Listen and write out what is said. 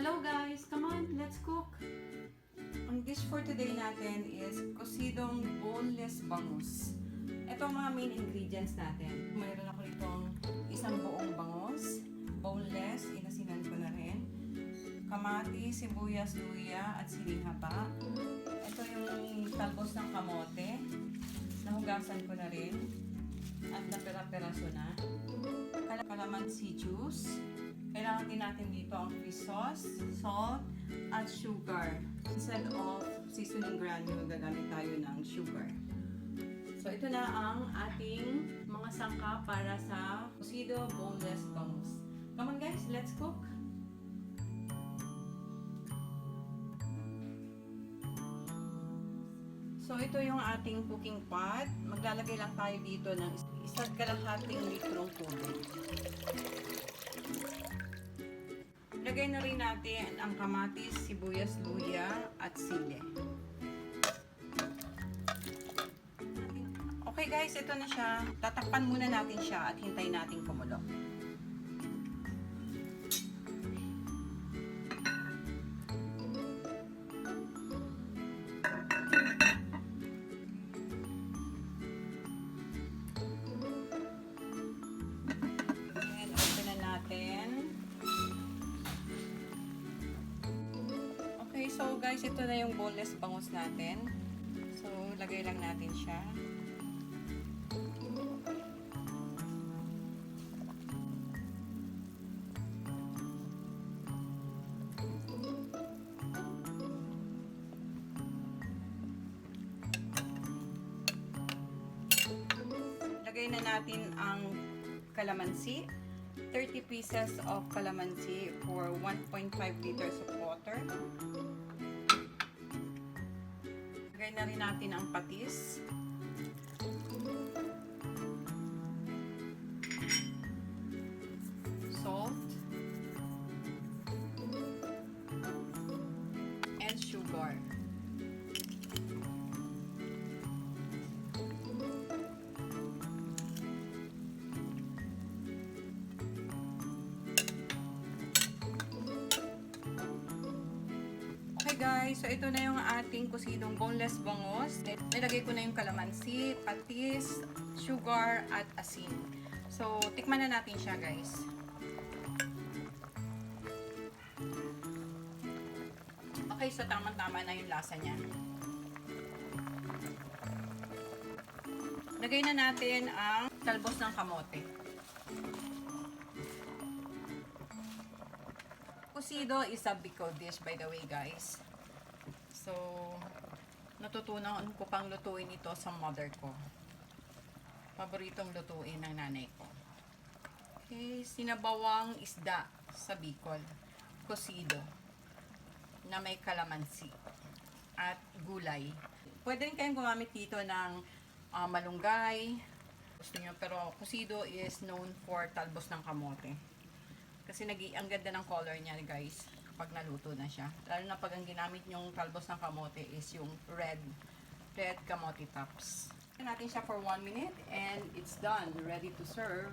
Hello guys! Come on, let's cook! Ang dish for today natin is Kusidong boneless bangus. Ito ang mga main ingredients natin. Mayroon ako itong isang buong bangus, boneless, inasinan ko na rin. Kamatis, sibuyas, luya, at siling haba. Ito yung talbos ng kamote. Nahugasan ko na rin. At napera-peraso na. Calamansi juice. Kailangan din natin dito ang fish sauce, salt, at sugar. Instead of seasoning granule, gagamit tayo ng sugar. So, ito na ang ating mga sangkap para sa Kusido boneless bangus. Come on guys, let's cook! So, ito yung ating cooking pot. Maglalagay lang tayo dito ng 1.5 litrong tubig. Lagay na rin natin ang kamatis, sibuyas, luya, at sili. Okay guys, ito na siya. Tatakpan muna natin siya at hintayin natin kumulo. And open na natin. Okay, so guys, ito na yung boneless bangus natin. So, lagay lang natin siya. Lagay na natin ang calamansi. 30 pieces of calamansi for 1.5 liters of water. Lagay na rin natin ang patis. Salt. And sugar. Okay guys, so ito na yung ating kusidong boneless bangus. Nilagay ko na yung calamansi, patis, sugar, at asin. So, tikman na natin siya guys. Okay, so tamang-tama na yung lasa niya. Lagay na natin ang talbos ng kamote. Kusido is a Bicol dish by the way guys. So, natutunan ko pang lutuin ito sa mother ko. Paboritong lutuin ng nanay ko. Okay, sinabawang isda sa Bicol. Kusido. Na may calamansi. At gulay. Pwede rin kayong gumamit dito ng malunggay. Gusto nyo, pero kusido is known for talbos ng kamote. Kasi ang ganda ng color niya guys pag naluto na siya. Lalo na pag ang ginamit yung talbos ng kamote is yung red camote tops. Natin siya for 1 minute and it's done. Ready to serve.